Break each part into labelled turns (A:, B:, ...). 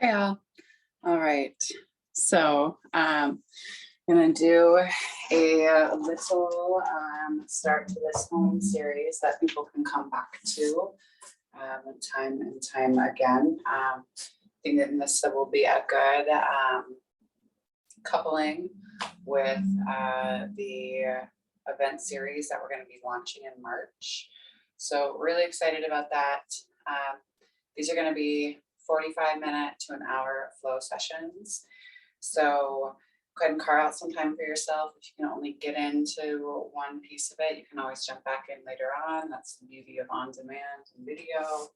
A: Yeah. All right. So I'm gonna do a little start to this home series that people can come back to time and time again. I think that this will be a good coupling with the event series that we're going to be launching in March. So really excited about that. These are going to be 45-minute to an hour flow sessions. So go ahead and carve out some time for yourself. If you can only get into one piece of it, you can always jump back in later on. That's the beauty of on-demand and video.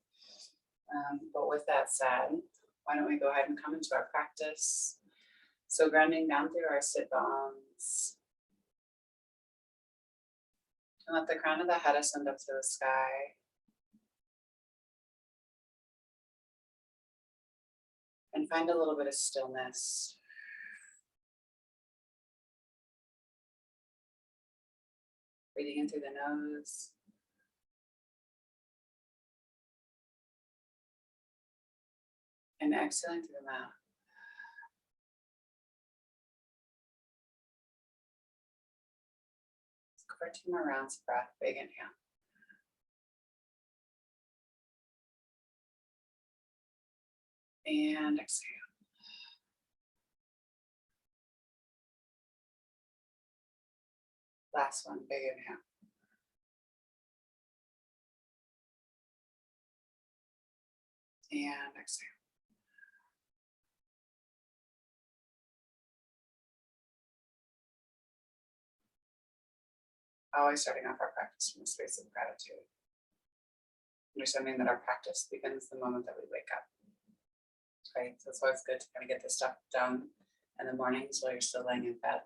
A: But with that said, why don't we go ahead and come into our practice. So grounding down through our sit bones. And let the crown of the head ascend up to the sky. And find a little bit of stillness. Breathing in through the nose. And exhaling through the mouth. Let's go for 2 more rounds of breath. Big inhale. And exhale. Last one, big inhale. And exhale. Always starting off our practice from a space of gratitude. Understanding that our practice begins the moment that we wake up. Right? So it's always good to kind of get this stuff done in the mornings while you're still laying in bed.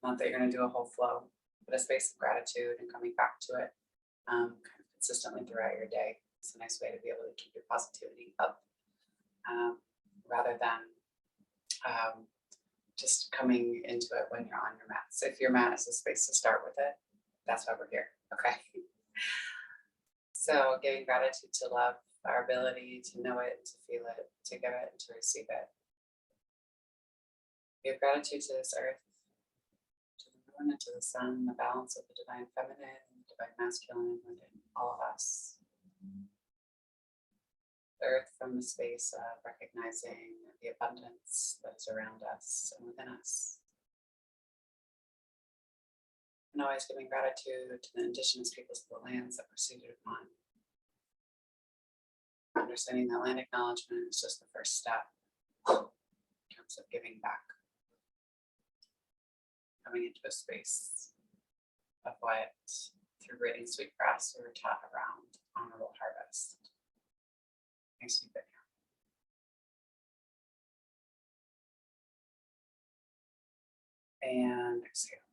A: Not that you're going to do a whole flow, but a space of gratitude and coming back to it kind of consistently throughout your day. It's a nice way to be able to keep your positivity up rather than just coming into it when you're on your mat. So if your mat is a space to start with it, that's why we're here. Okay. So giving gratitude to love, our ability to know it, to feel it, to give it, and to receive it. Give gratitude to this earth, to the moon, and to the sun, the balance of the divine feminine and the divine masculine within all of us. The earth from the space of recognizing the abundance that is around us and within us. And always giving gratitude to the indigenous peoples of the lands that we're seated upon. Understanding that land acknowledgement is just the first step in terms of giving back. Coming into a space of what, through grading sweetgrass, we were taught around honorable harvest. Nice deep inhale. And exhale.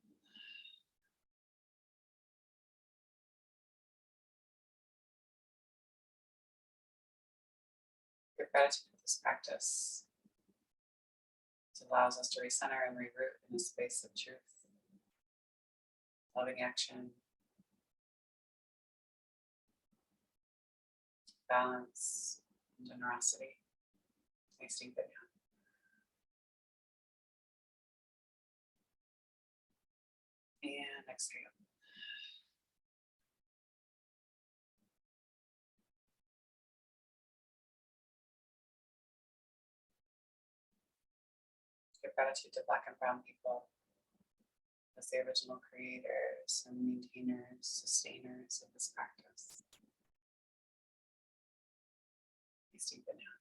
A: Give gratitude for this practice. It allows us to recenter and reroot in a space of truth, loving action, balance, and generosity. Nice deep inhale. And exhale. Give gratitude to Black and Brown people as the original creators and maintainers, sustainers of this practice. Nice deep inhale.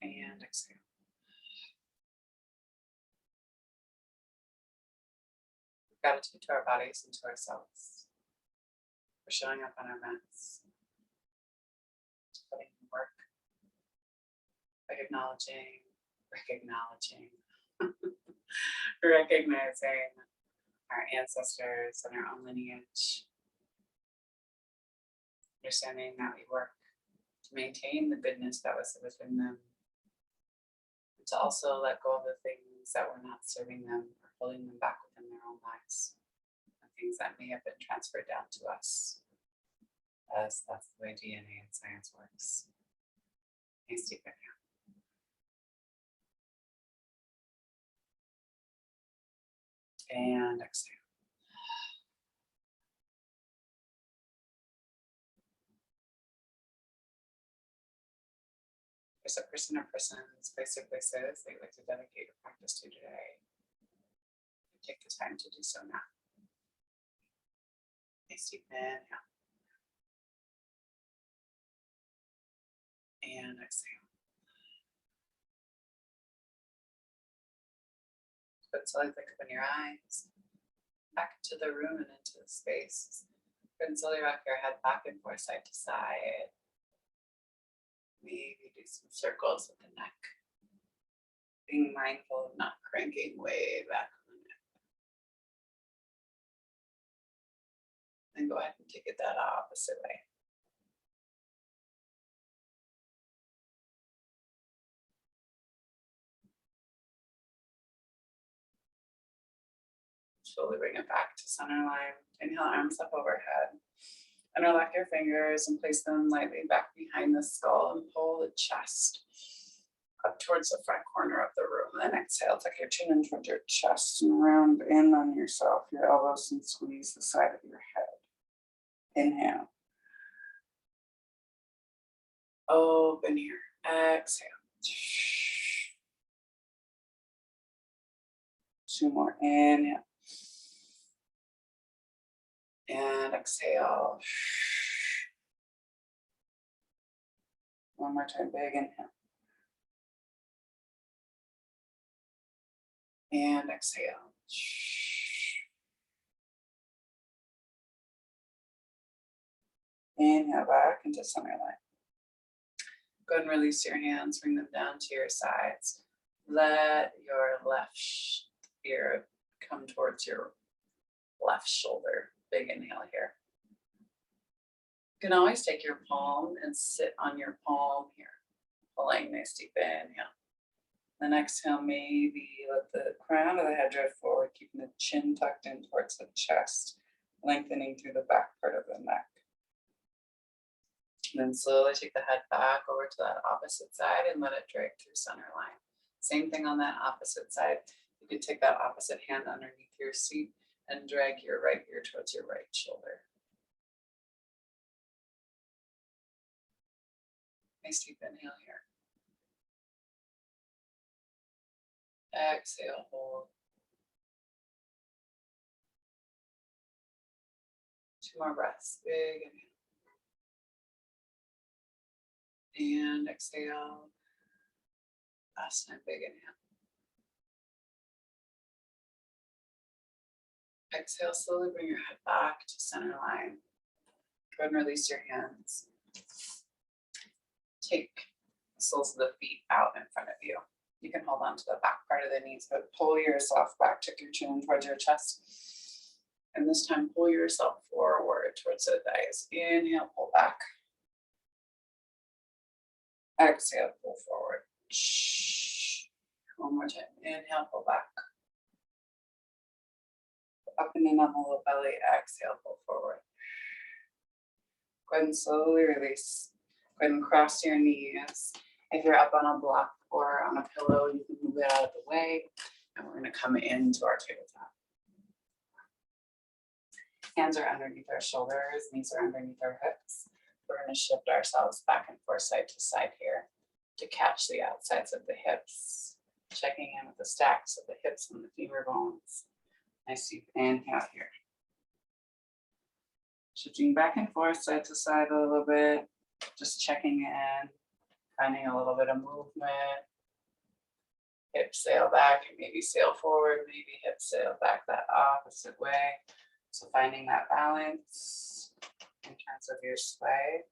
A: And exhale. Gratitude to our bodies and to ourselves for showing up on our mats, putting in work, recognizing our ancestors and our own lineage, understanding that we work to maintain the goodness that was within them, and to also let go of the things that were not serving them or holding them back within their own lives, and things that may have been transferred down to us. Yes, that's the way DNA and science works. Nice deep inhale. And exhale. There's a person or persons, place or places that you'd like to dedicate your practice to today. Take the time to do so now. Nice deep inhale. And exhale. But slowly flick open your eyes. Back into the room and into the space. And slowly rock your head back and forth side to side. Maybe do some circles with the neck. Being mindful of not cranking way back on the neck. Then go ahead and take it that opposite way. Slowly bring it back to center line. Inhale, arms up overhead. Interlock your fingers and place them lightly back behind the skull and pull the chest up towards the front corner of the room. Then exhale, tuck your chin in towards your chest and round in on yourself, your elbows, and squeeze the side of your head. Inhale. Open here. Exhale. 2 more. Inhale. And exhale. 1 more time. Big inhale. And exhale. Inhale back into center line. Go ahead and release your hands, bring them down to your sides. Let your left ear come towards your left shoulder. Big inhale here. You can always take your palm and sit on your palm here. Pulling nice deep inhale. Then exhale, maybe let the crown of the head drift forward, keeping the chin tucked in towards the chest, lengthening through the back part of the neck. And then slowly take the head back over to that opposite side and let it drag through center line. Same thing on that opposite side. You can take that opposite hand underneath your seat and drag your right ear towards your right shoulder. Nice deep inhale here. Exhale, hold. 2 more breaths. Big inhale. And exhale. Last time, big inhale. Exhale, slowly bring your head back to center line. Go ahead and release your hands. Take the soles of the feet out in front of you. You can hold on to the back part of the knees, but pull yourself back, tuck your chin towards your chest. And this time, pull yourself forward towards the thighs. Inhale, pull back. Exhale, pull forward. 1 more time. Inhale, pull back. Up and in on the low belly. Exhale, pull forward. Go ahead and slowly release. Go ahead and cross your knees. If you're up on a block or on a pillow, you can move it out of the way. And we're going to come into our tabletop. Hands are underneath our shoulders, knees are underneath our hips. We're going to shift ourselves back and forth side to side here to catch the outsides of the hips. Checking in with the stacks of the hips and the femur bones. Nice deep inhale here. Shifting back and forth side to side a little bit. Just checking in, finding a little bit of movement. Hips sail back and maybe sail forward, maybe hips sail back that opposite way. So finding that balance in terms of your sway.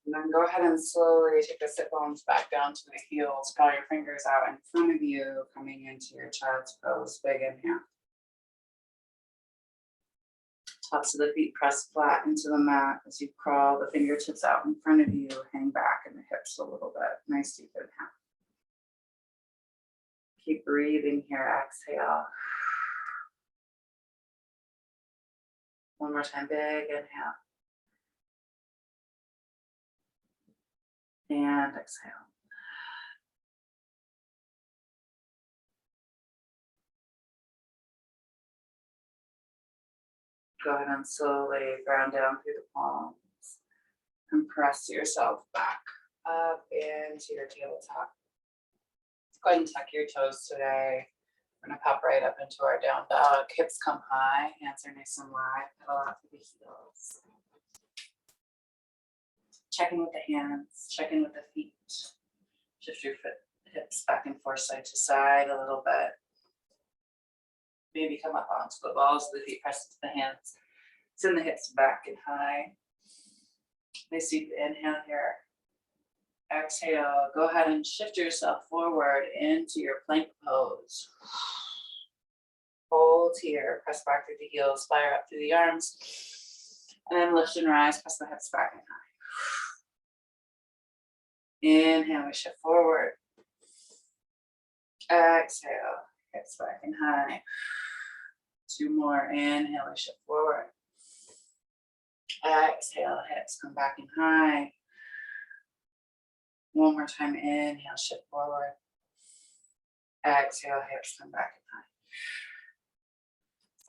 A: And then go ahead and slowly take the sit bones back down to the heels. Draw your fingers out in front of you, coming into your child's pose. Big inhale. Tops of the feet press flat into the mat as you crawl the fingertips out in front of you. Hang back in the hips a little bit. Nice deep inhale. Keep breathing here. Exhale. One more time, big inhale. And exhale. Go ahead and slowly ground down through the palms and press yourself back up into your tabletop. Go ahead and tuck your toes today. We're gonna pop right up into our down dog. Hips come high, hands are nice and wide, pedal out through the heels. Check in with the hands, check in with the feet. Shift your hips back and forth side to side a little bit. Maybe come up onto the balls of the feet, press into the hands. Send the hips back and high. Nice deep inhale here. Exhale, go ahead and shift yourself forward into your plank pose. Hold here, press back through the heels, fire up through the arms. And then lift and rise, press the hips back and high. Inhale, we shift forward. Exhale, hips back and high. Two more, inhale, we shift forward. Exhale, hips come back and high. One more time, inhale, shift forward. Exhale, hips come back and high.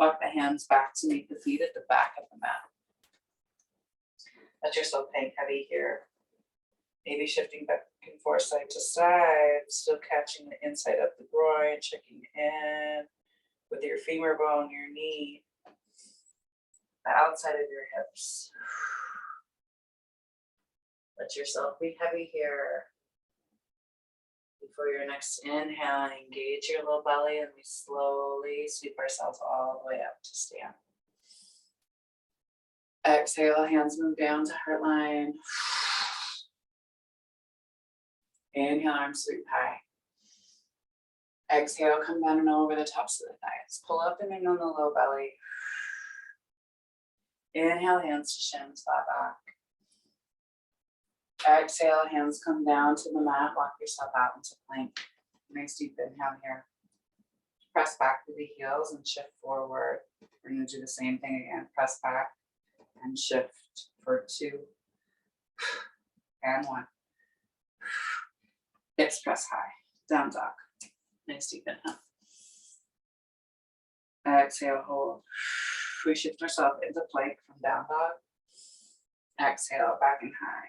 A: Walk the hands back to meet the feet at the back of the mat. Let yourself hang heavy here. Maybe shifting back and forth side to side, still catching the inside of the groin, checking in with your femur bone, your knee, the outside of your hips. Let yourself be heavy here. Before your next inhale, engage your low belly and we slowly sweep ourselves all the way up to stand. Exhale, hands move down to heart line. Inhale, arms sweep high. Exhale, come down and over the tops of the thighs. Pull up and in on the low belly. Inhale, hands to shins, flat back. Exhale, hands come down to the mat. Walk yourself out into plank. Nice deep inhale here. Press back through the heels and shift forward. We're going to do the same thing again. Press back and shift for 2 and 1. Hips press high. Down dog. Nice deep inhale. Exhale, hold. We shift ourselves into plank from down dog. Exhale, back and high.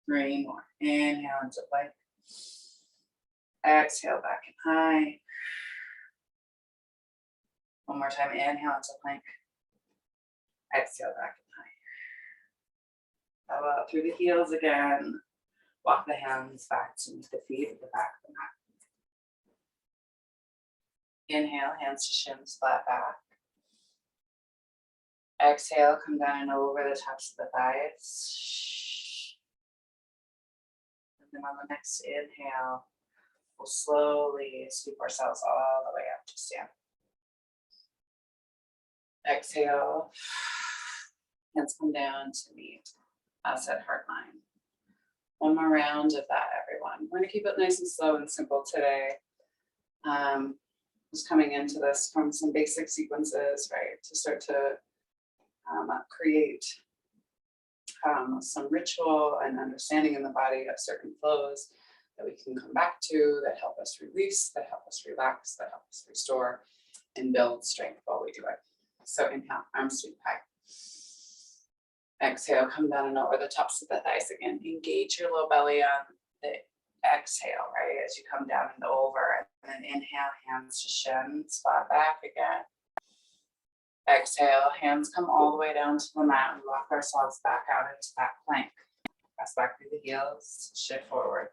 A: 3 more. Inhale into plank. Exhale, back and high. One more time. Inhale into plank. Exhale, back and high. Elbow out through the heels again. Walk the hands back to meet the feet at the back of the mat. Inhale, hands to shins, flat back. Exhale, come down and over the tops of the thighs. And then on the next inhale, we'll slowly sweep ourselves all the way up to stand. Exhale, hands come down to meet us at heart line. One more round of that, everyone. We're going to keep it nice and slow and simple today. Just coming into this from some basic sequences, right, to start to create some ritual and understanding in the body of certain flows that we can come back to, that help us release, that help us relax, that help us restore and build strength while we do it. So inhale, arms sweep high. Exhale, come down and over the tops of the thighs again. Engage your low belly on the exhale, right, as you come down and over. And then inhale, hands to shins, flat back again. Exhale, hands come all the way down to the mat and walk ourselves back out into that plank. Press back through the heels, shift forward.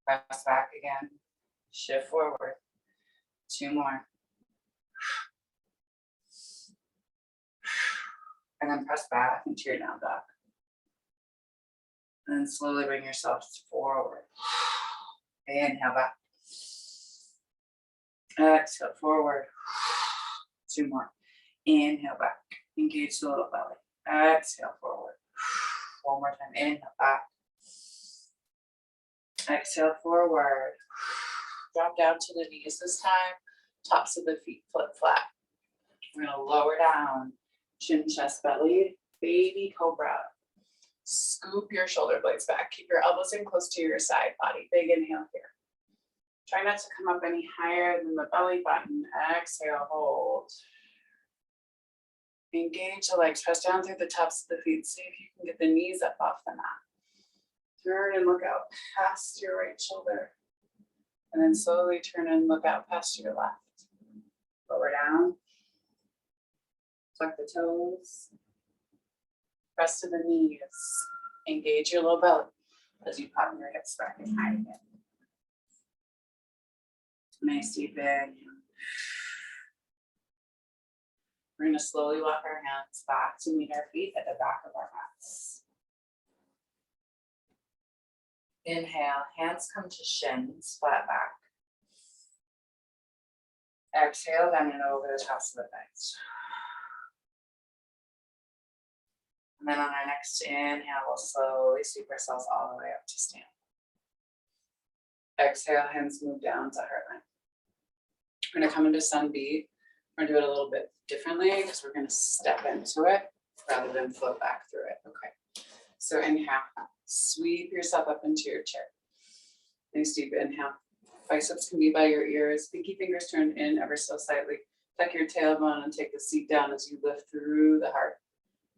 A: Press back again, shift forward. 2 more. And then press back into your down dog. And then slowly bring yourself forward. Inhale back. Exhale forward. 2 more. Inhale back. Engage the low belly. Exhale forward. 1 more time. Inhale back. Exhale forward. Drop down to the knees this time. Tops of the feet flip flat. We're gonna lower down, chin, chest, belly, baby cobra. Scoop your shoulder blades back. Keep your elbows in close to your side body. Big inhale here. Try not to come up any higher than the belly button. Exhale, hold. Engage the legs, press down through the tops of the feet. See if you can get the knees up off the mat. Turn and look out past your right shoulder. And then slowly turn and look out past your left. Lower down. Tuck the toes. Press to the knees. Engage your low belly as you pop your hips back and high again. Nice deep inhale. We're going to slowly walk our hands back to meet our feet at the back of our mats. Inhale, hands come to shins, flat back. Exhale, bend it over the tops of the thighs. And then on our next inhale, we'll slowly sweep ourselves all the way up to stand. Exhale, hands move down to heart line. We're going to come into sun B. We're going to do it a little bit differently because we're going to step into it rather than float back through it. Okay. So inhale, sweep yourself up into your chair. Nice deep inhale. Biceps can be by your ears. Pinky fingers turned in ever so slightly. Tuck your tailbone and take the seat down as you lift through the heart.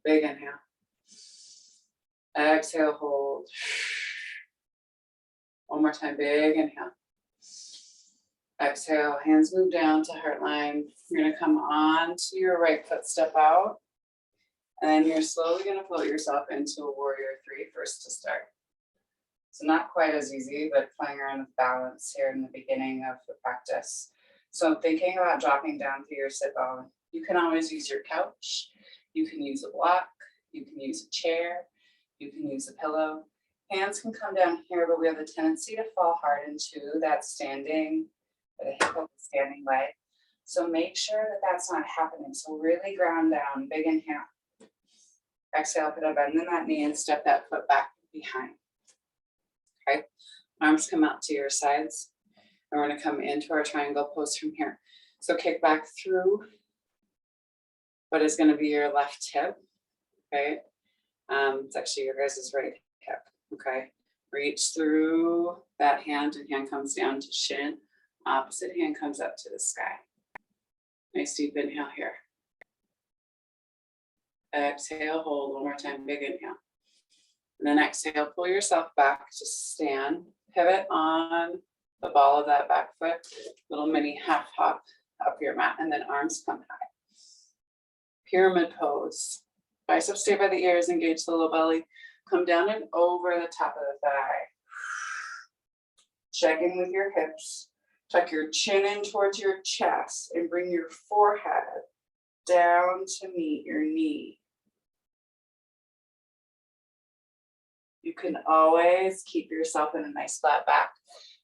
A: Big inhale. Exhale, hold. One more time, big inhale. Exhale, hands move down to heart line. You're gonna come on to your right foot, step out. And then you're slowly gonna float yourself into a warrior three first to start. So not quite as easy, but playing around with balance here in the beginning of the practice. So thinking about dropping down through your sit bone, you can always use your couch. You can use a block. You can use a chair. You can use a pillow. Hands can come down here, but we have a tendency to fall hard into that standing, the hip of the standing leg. So make sure that that's not happening. So really ground down, big inhale. Exhale, put a bend in that knee and step that foot back behind. Okay, arms come out to your sides. And we're gonna come into our triangle pose from here. So kick back through what is gonna be your left hip, okay? It's actually your guys' right hip, okay? Reach through that hand and hand comes down to shin. Opposite hand comes up to the sky. Nice deep inhale here. Exhale, hold one more time, big inhale. And then exhale, pull yourself back to stand. Pivot on the ball of that back foot. Little mini half hop up your mat and then arms come high. Pyramid pose. Biceps stay by the ears, engage the low belly. Come down and over the top of the thigh. Check in with your hips. Tuck your chin in towards your chest and bring your forehead down to meet your knee. You can always keep yourself in a nice flat back,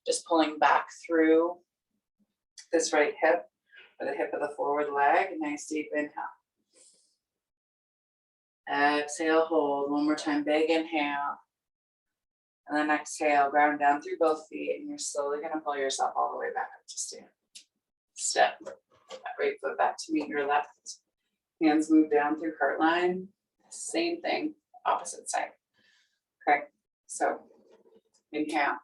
A: just pulling back through this right hip or the hip of the forward leg. Nice deep inhale. Exhale, hold. One more time, big inhale. And then exhale, ground down through both feet, and you're slowly gonna pull yourself all the way back up to stand. Step that right foot back to meet your left. Hands move down through heart line. Same thing, opposite side. Okay, so inhale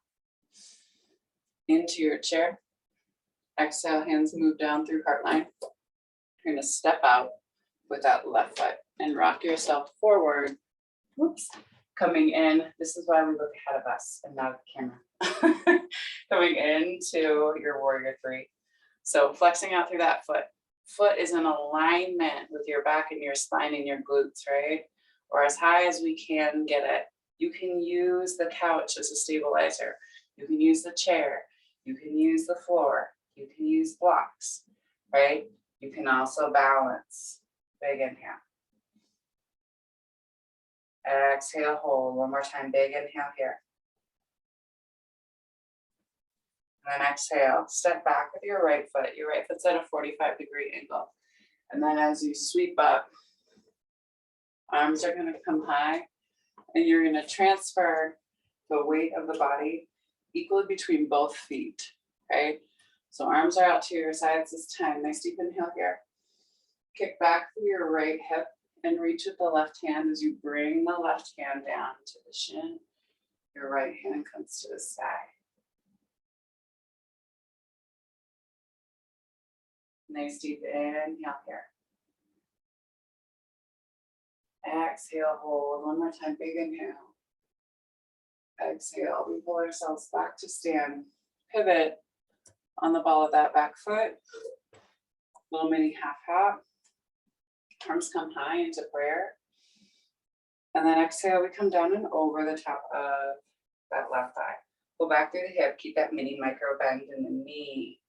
A: into your chair. Exhale, hands move down through heart line. You're gonna step out with that left foot and rock yourself forward. Whoops. Coming in, this is why we look ahead of us and not the camera. Coming into your warrior three. So flexing out through that foot. Foot is in alignment with your back and your spine and your glutes, right? Or as high as we can get it. You can use the couch as a stabilizer. You can use the chair. You can use the floor. You can use blocks, right? You can also balance. Big inhale. Exhale, hold. One more time, big inhale here. And then exhale, step back with your right foot. Your right foot's at a 45-degree angle. And then as you sweep up, arms are gonna come high and you're gonna transfer the weight of the body equally between both feet, okay? So arms are out to your sides this time. Nice deep inhale here. Kick back through your right hip and reach with the left hand as you bring the left hand down to the shin. Your right hand comes to the sky. Nice deep inhale here. Exhale, hold. One more time, big inhale. Exhale, we pull ourselves back to stand. Pivot on the ball of that back foot. Little mini half hop. Arms come high into prayer. And then exhale, we come down and over the top of that left thigh. Pull back through the hip. Keep that mini micro bend in the knee.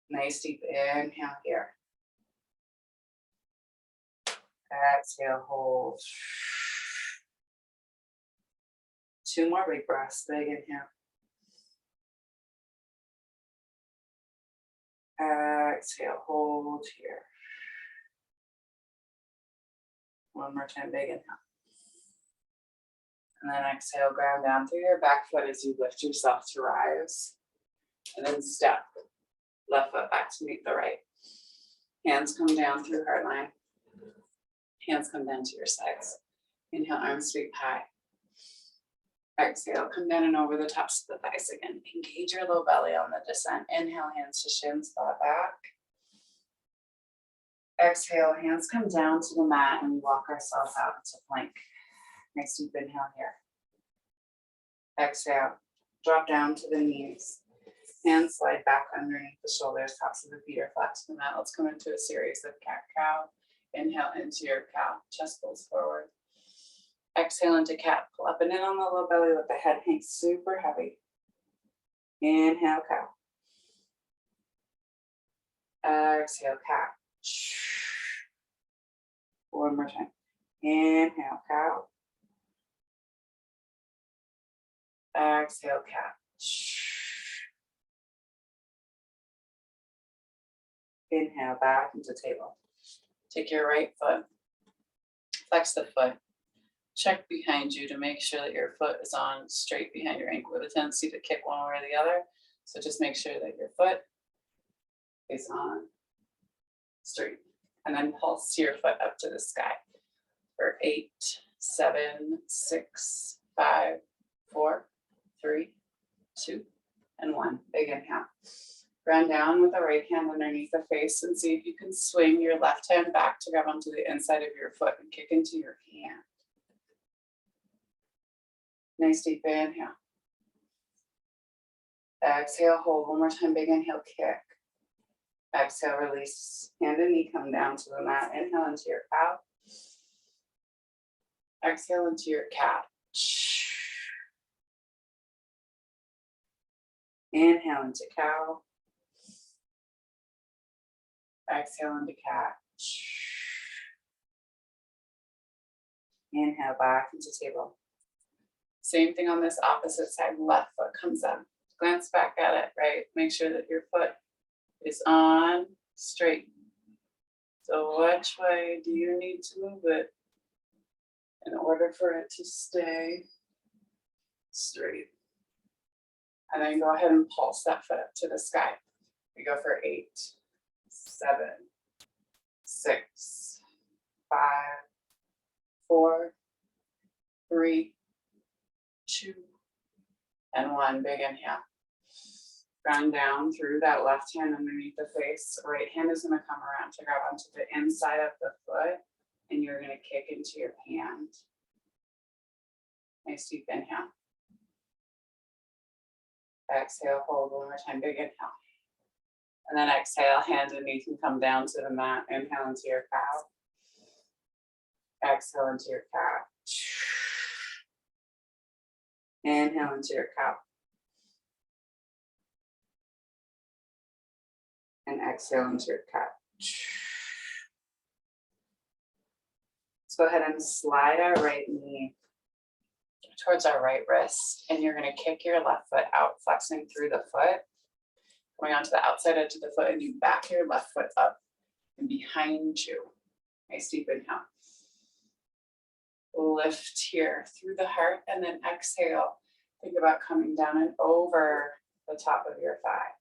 A: Nice deep inhale here. Exhale, hold. 2 more big breaths. Big inhale. Exhale, hold here. 1 more time, big inhale. And then exhale, ground down through your back foot as you lift yourself to rise. And then step. Left foot back to meet the right. Hands come down through heart line. Hands come down to your sides. Inhale, arms sweep high. Exhale, come down and over the tops of the thighs again. Engage your low belly on the descent. Inhale, hands to shins, flat back. Exhale, hands come down to the mat and we walk ourselves out into plank. Nice deep inhale here. Exhale, drop down to the knees. Hands slide back underneath the shoulders, tops of the feet are flat to the mat. Let's come into a series of cat-cow. Inhale into your cow, chest pulls forward. Exhale into cat, pull up and in on the low belly, let the head hang super heavy. Inhale, cow. Exhale, cat. 1 more time. Inhale, cow. Exhale, cat. Inhale, back into table. Take your right foot, flex the foot. Check behind you to make sure that your foot is on straight behind your ankle with a tendency to kick one way or the other. So just make sure that your foot is on straight. And then pulse your foot up to the sky for 8, 7, 6, 5, 4, 3, 2, and 1. Big inhale. Ground down with the right hand underneath the face and see if you can swing your left hand back to grab onto the inside of your foot and kick into your hand. Nice deep inhale. Exhale, hold. 1 more time, big inhale, kick. Exhale, release. Hand and knee come down to the mat. Inhale into your cow. Exhale into your cat. Inhale into cow. Exhale into cat. Inhale back into table. Same thing on this opposite side. Left foot comes up. Glance back at it, right? Make sure that your foot is on straight. So which way do you need to move it in order for it to stay straight? And then go ahead and pulse that foot up to the sky. We go for 8, 7, 6, 5, 4, 3, 2, and 1. Big inhale. Ground down through that left hand underneath the face. Right hand is going to come around to grab onto the inside of the foot, and you're going to kick into your hand. Nice deep inhale. Exhale, hold 1 more time. Big inhale. And then exhale, hands and knees can come down to the mat. Inhale into your cow. Exhale into your cat. Inhale into your cow. And exhale into your cat. Let's go ahead and slide our right knee towards our right wrist. And you're going to kick your left foot out, flexing through the foot. Going onto the outside edge of the foot, and you back your left foot up and behind you. Nice deep inhale. Lift here through the heart, and then exhale. Think about coming down and over the top of your thigh.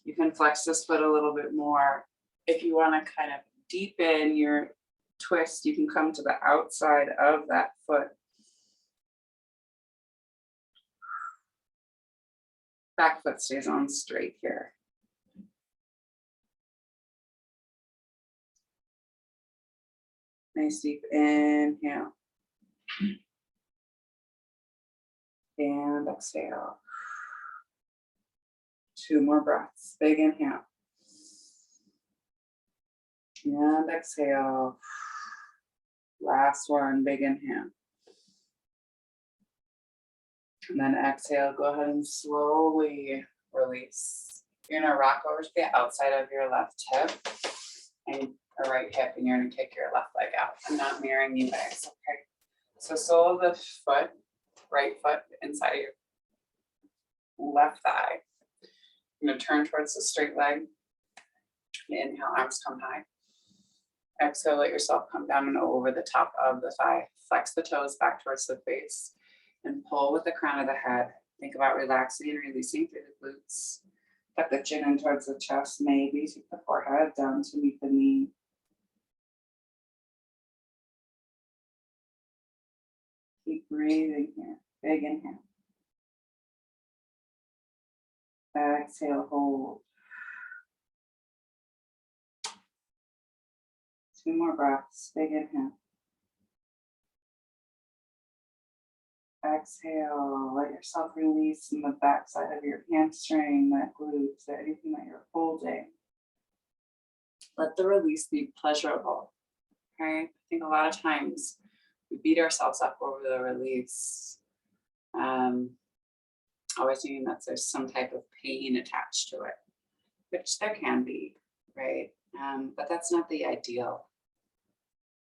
A: You can flex this foot a little bit more If you want to kind of deepen your twist, you can come to the outside of that foot. Back foot stays on straight here. Nice deep inhale. And exhale. 2 more breaths. Big inhale. And exhale. Last one, big inhale. And then exhale, go ahead and slowly release. You're gonna rock over to the outside of your left hip and a right hip, and you're gonna kick your left leg out. I'm not mirroring you guys, okay? So sole of the foot, right foot inside of your left thigh. You're gonna turn towards the straight leg. Inhale, arms come high. Exhale, let yourself come down and over the top of the thigh. Flex the toes back towards the face and pull with the crown of the head. Think about relaxing and releasing through the glutes. Tuck the chin in towards the chest, maybe take the forehead down to meet the knee. Keep breathing here. Big inhale. Exhale, hold. 2 more breaths. Big inhale. Exhale, let yourself release from the backside of your hamstring, that glutes, or anything that you're holding. Let the release be pleasurable. Okay? I think a lot of times we beat ourselves up over the release, always thinking that there's some type of pain attached to it, which there can be, right? But that's not the ideal.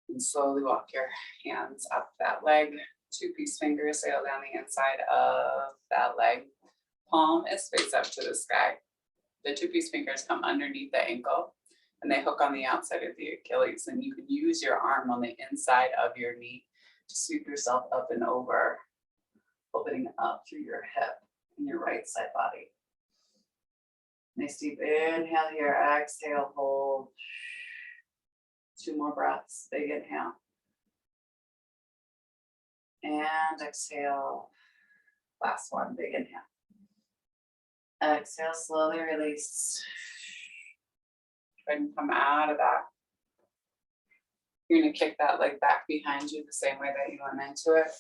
A: And slowly walk your hands up that leg. 2-piece fingers sail down the inside of that leg. Palm is face up to the sky. The 2-piece fingers come underneath the ankle and they hook on the outside of the Achilles. And you can use your arm on the inside of your knee to sweep yourself up and over, opening up through your hip and your right side body. Nice deep inhale here. Exhale, hold. 2 more breaths. Big inhale. And exhale. Last one, big inhale. Exhale, slowly release. Try and come out of that. You're going to kick that leg back behind you the same way that you went into it.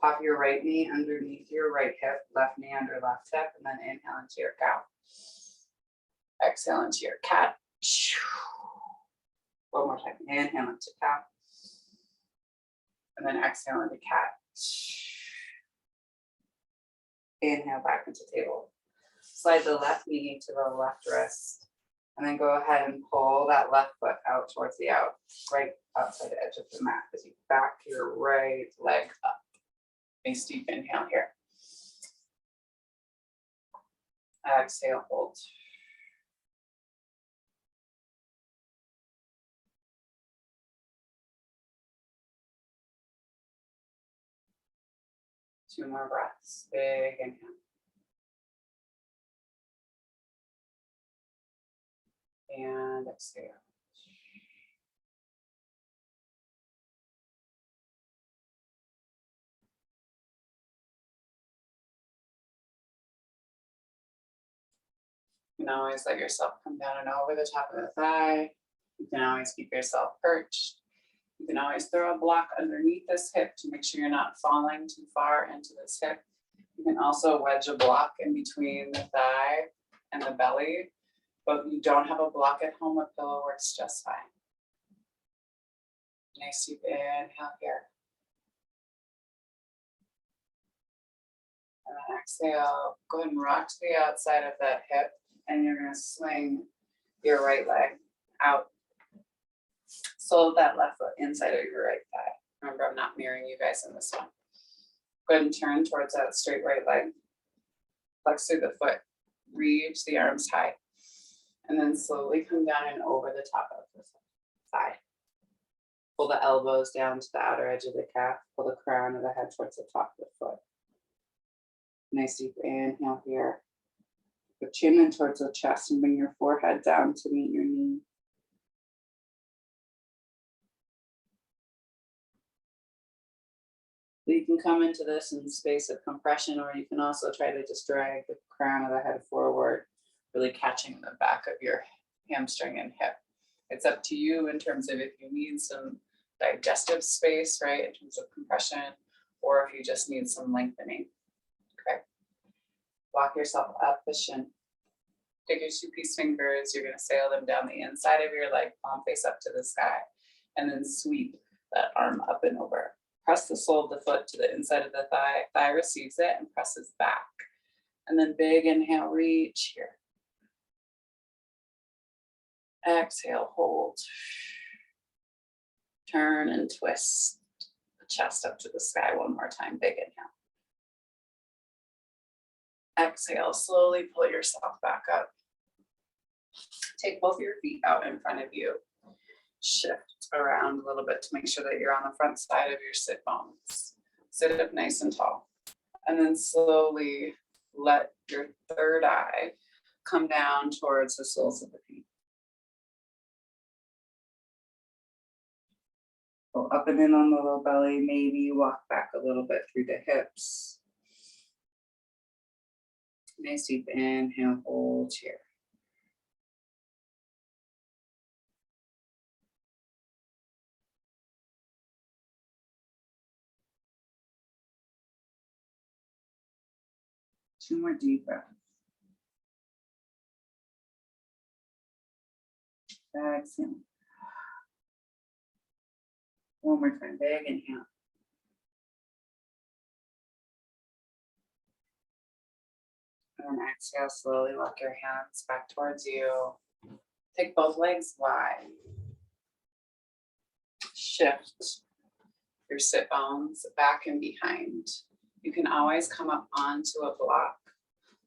A: Pop your right knee underneath your right hip, left knee under left hip, and then inhale into your cow. Exhale into your cat. One more time. Inhale into cow. And then exhale into cat. Inhale back into table. Slide the left knee to the left wrist. And then go ahead and pull that left foot out towards the right outside the edge of the mat as you back your right leg up. Nice deep inhale here. Exhale, hold. Two more breaths. Big inhale. And exhale. You can always let yourself come down and over the top of the thigh. You can always keep yourself perched. You can always throw a block underneath this hip to make sure you're not falling too far into this hip. You can also wedge a block in between the thigh and the belly, but you don't have a block at home, a pillow works just fine. Nice deep inhale here. And then exhale, go ahead and rock to the outside of that hip, and you're gonna swing your right leg out. Sole of that left foot inside of your right thigh. Remember, I'm not mirroring you guys in this one. Go ahead and turn towards that straight right leg. Flex through the foot, reach the arms high, and then slowly come down and over the top of the thigh. Pull the elbows down to the outer edge of the calf. Pull the crown of the head towards the top of the foot. Nice deep inhale here. Put chin in towards the chest and bring your forehead down to meet your knee. You can come into this in space of compression, or you can also try to just drag the crown of the head forward, really catching the back of your hamstring and hip. It's up to you in terms of if you need some digestive space, right, in terms of compression, or if you just need some lengthening. Okay. Walk yourself up the shin. Take your 2-piece fingers, you're going to sail them down the inside of your leg, palm face up to the sky, and then sweep that arm up and over. Press the sole of the foot to the inside of the thigh. Thigh receives it and presses back. And then big inhale, reach here. Exhale, hold. Turn and twist the chest up to the sky one more time. Big inhale. Exhale, slowly pull yourself back up. Take both your feet out in front of you. Shift around a little bit to make sure that you're on the front side of your sit bones. Sit up nice and tall. And then slowly let your third eye come down towards the soles of the feet. Go up and in on the low belly, maybe walk back a little bit through the hips. Nice deep inhale, hold here. Two more deep breaths. Exhale. One more time, big inhale. And then exhale, slowly walk your hands back towards you. Take both legs wide. Shift your sit bones back and behind. You can always come up onto a block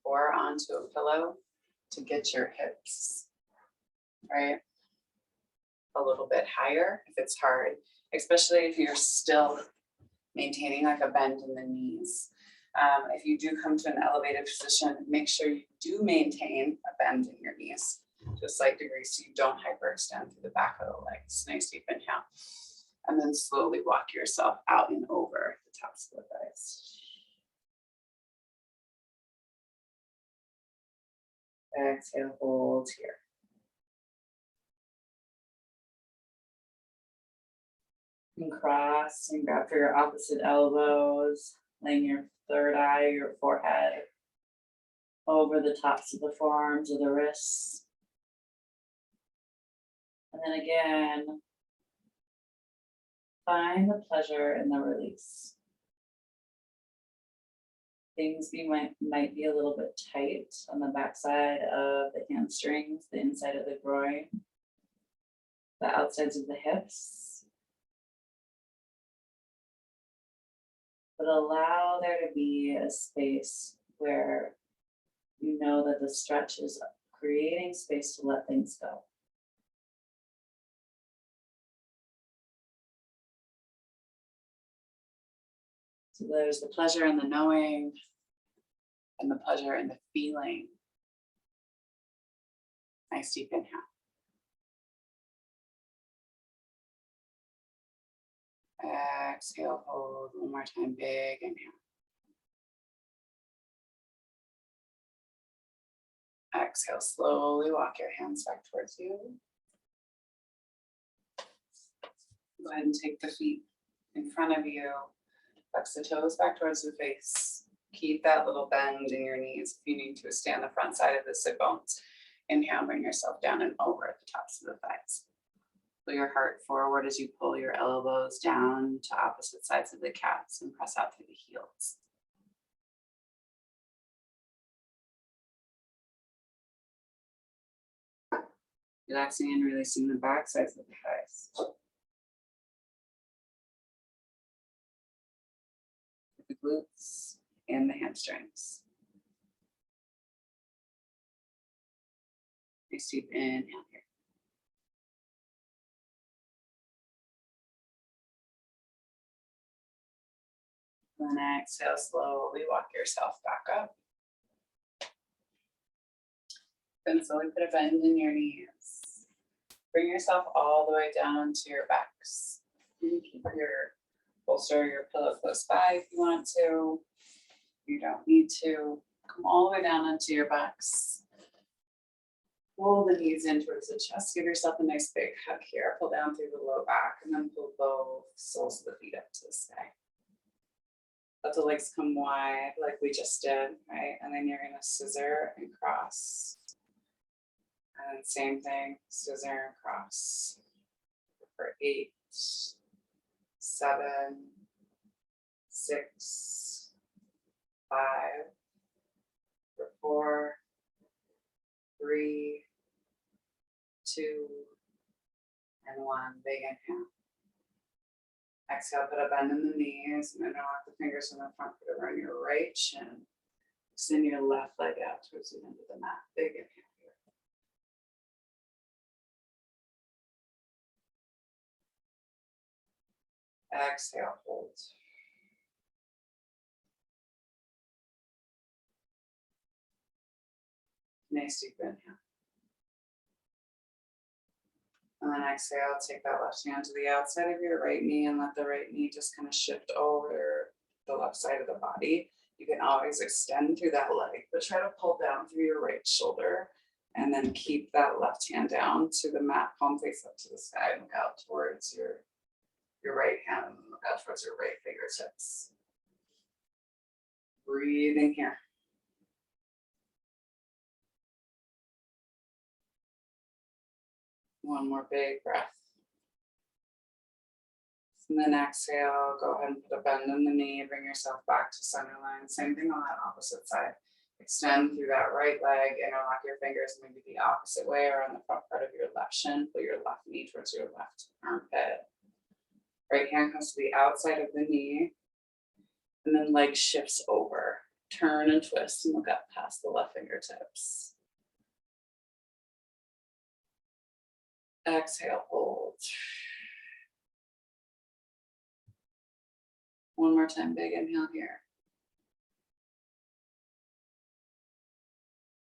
A: or onto a pillow to get your hips, right, a little bit higher if it's hard, especially if you're still maintaining like a bend in the knees. If you do come to an elevated position, make sure you do maintain a bend in your knees to a slight degree so you don't hyperextend through the back of the legs. Nice deep inhale. And then slowly walk yourself out and over the tops of the thighs. Exhale, hold here. And cross and grab for your opposite elbows, laying your third eye, your forehead, over the tops of the forearms or the wrists. And then again, find the pleasure in the release. Things might be a little bit tight on the backside of the hamstrings, the inside of the groin, the outsides of the hips. But allow there to be a space where you know that the stretch is creating space to let things go. So there's the pleasure in the knowing and the pleasure in the feeling. Nice deep inhale. Exhale, hold one more time, big inhale. Exhale, slowly walk your hands back towards you. Go ahead and take the feet in front of you. Flex the toes back towards the face. Keep that little bend in your knees. If you need to, stay on the front side of the sit bones. Inhale, bring yourself down and over at the tops of the thighs. Pull your heart forward as you pull your elbows down to opposite sides of the calves and press out through the heels. Relaxing and releasing the back sides of the thighs. The glutes and the hamstrings. Nice deep inhale here. Then exhale, slowly walk yourself back up. Then slowly put a bend in your knees. Bring yourself all the way down to your backs. You keep your bolster your pillow close by if you want to. You don't need to. Come all the way down onto your backs. Pull the knees in towards the chest. Give yourself a nice big hug here. Pull down through the low back and then pull both soles of the feet up to the sky. Let the legs come wide like we just did, right? And then you're gonna scissor and cross. And same thing, scissor and cross. For 8, 7, 6, 5, for 4, 3, 2, and 1. Big inhale. Exhale, put a bend in the knees and then walk the fingers from the front foot around your right shin. Extend your left leg out towards the end of the mat. Big inhale here. Exhale, hold. Nice deep inhale. And then exhale, take that left hand to the outside of your right knee and let the right knee just kind of shift over the left side of the body. You can always extend through that leg, but try to pull down through your right shoulder and then keep that left hand down to the mat, palm face up to the sky and look out towards your right hand and look out towards your right fingertips. Breathing here. One more big breath. And then exhale, go ahead and put a bend in the knee, bring yourself back to center line. Same thing on that opposite side. Extend through that right leg, interlock your fingers maybe the opposite way or on the front part of your left shin. Pull your left knee towards your left armpit. Right hand comes to the outside of the knee. And then leg shifts over. Turn and twist and look up past the left fingertips. Exhale, hold. One more time, big inhale here.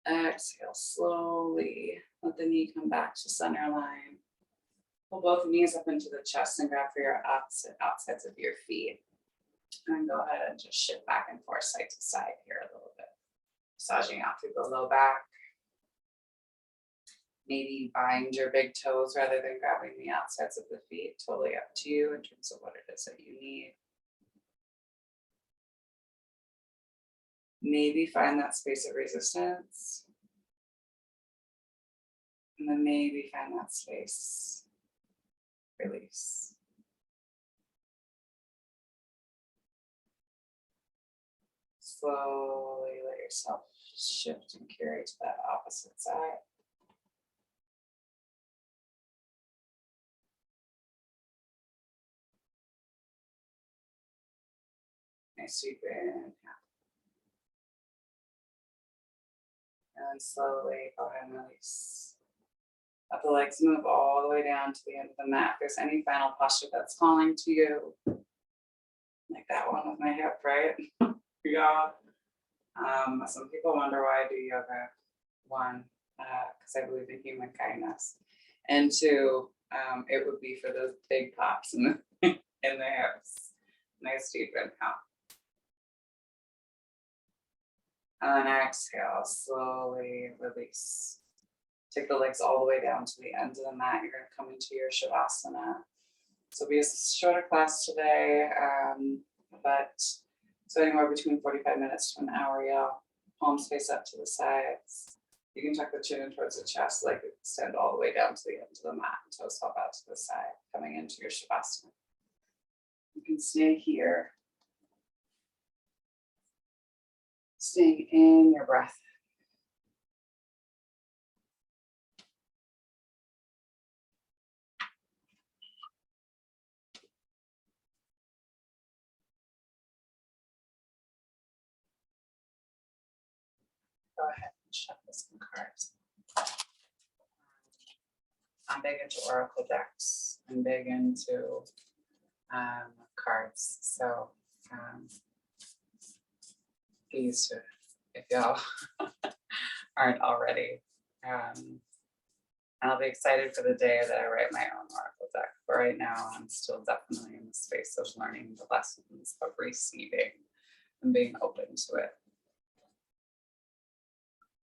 A: Exhale, slowly. Let the knee come back to center line. Pull both knees up into the chest and grab for your outsides of your feet. And go ahead and just shift back and forth side to side here a little bit. Massaging out through the low back. Maybe bind your big toes rather than grabbing the outsides of the feet. Totally up to you in terms of what it is that you need. Maybe find that space of resistance. And then maybe find that space. Release. Slowly let yourself shift and carry to that opposite side. Nice deep inhale. And slowly go ahead and release. Let the legs move all the way down to the end of the mat. If there's any final posture that's calling to you, like that one with my hip, right? Yeah. Some people wonder why I do yoga. One, because I believe in human kindness. And two, it would be for those big pops in the hips. Nice deep inhale. And exhale, slowly release. Take the legs all the way down to the end of the mat. You're going to come into your Shavasana. So it'll be a shorter class today, but so anywhere between 45 minutes to an hour, y'all. Palms face up to the sides. You can tuck the chin in towards the chest, leg extend all the way down to the end of the mat. Toes hop out to the side, coming into your Shavasana. You can stay here. Staying in your breath. Go ahead and shuffle some cards. I'm big into oracle decks. I'm big into cards. So these, if y'all aren't already, I'll be excited for the day that I write my own oracle deck. But right now, I'm still definitely in the space of learning the lessons of receiving and being open to it.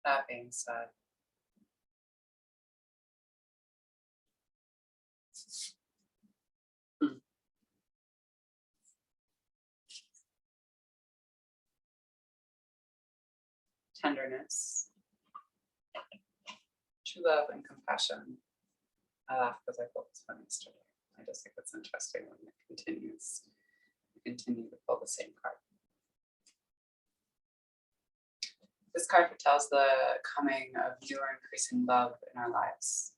A: That being said, tenderness, true love, and compassion. I laugh because I felt this one yesterday. I just think it's interesting when it continues. You continue to pull the same card. This card foretells the coming of new or increasing love in our lives.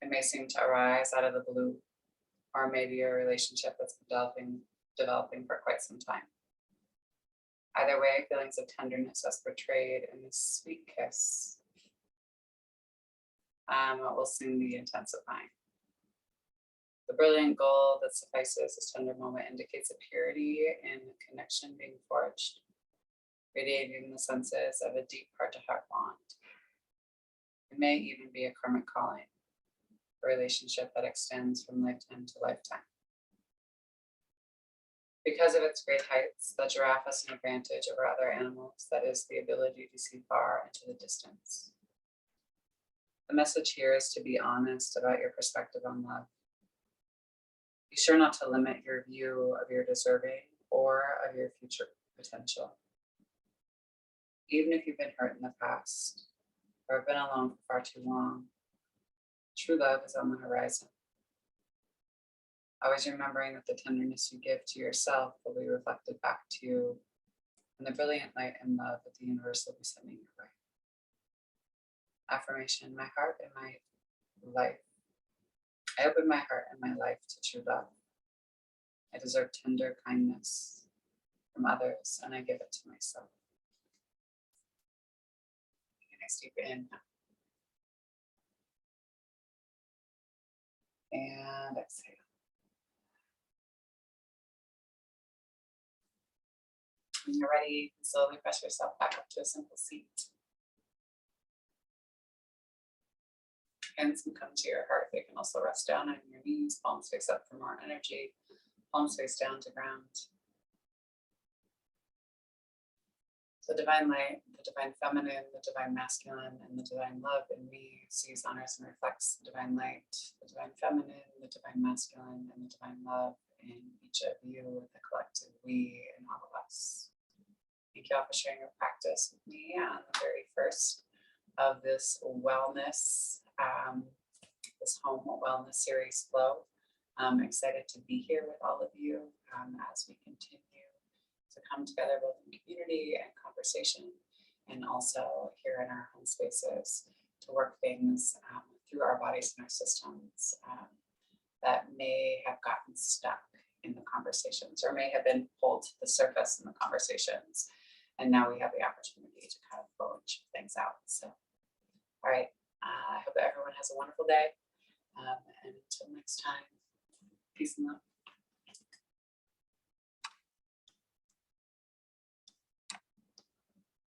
A: It may seem to arise out of the blue, or maybe a relationship that's been developing for quite some time. Either way, feelings of tenderness as portrayed in this sweet kiss will soon be intensifying. The brilliant gold that suffices this tender moment indicates a purity in connection being forged, radiating the senses of a deep heart-to-heart bond. It may even be a karmic calling, a relationship that extends from lifetime to lifetime. Because of its great heights, the giraffe has an advantage over other animals, that is, the ability to see far into the distance. The message here is to be honest about your perspective on love. Be sure not to limit your view of your deserving or of your future potential. Even if you've been hurt in the past or have been alone for far too long, true love is on the horizon. Always remembering that the tenderness you give to yourself will be reflected back to you, and the brilliant light and love that the universe will be sending your way. Affirmation: my heart and my life. I open my heart and my life to true love. I deserve tender kindness from others, and I give it to myself. Take a nice deep inhale. And exhale. When you're ready, you can slowly press yourself back up to a simple seat. Hands can come to your heart. They can also rest down on your knees, palms face up for more energy, palms face down to ground. The divine light, the divine feminine, the divine masculine, and the divine love in me sees, honors, and reflects the divine light, the divine feminine, the divine masculine, and the divine love in each of you, the collective we, and all of us. Thank you all for sharing your practice with me on the very first of this wellness, this home wellness series flow. I'm excited to be here with all of you as we continue to come together both in community and conversation, and also here in our home spaces to work things through our bodies and our systems that may have gotten stuck in the conversations or may have been pulled to the surface in the conversations. And now we have the opportunity to kind of flow and check things out. So, all right, I hope that everyone has a wonderful day. And until next time, peace and love.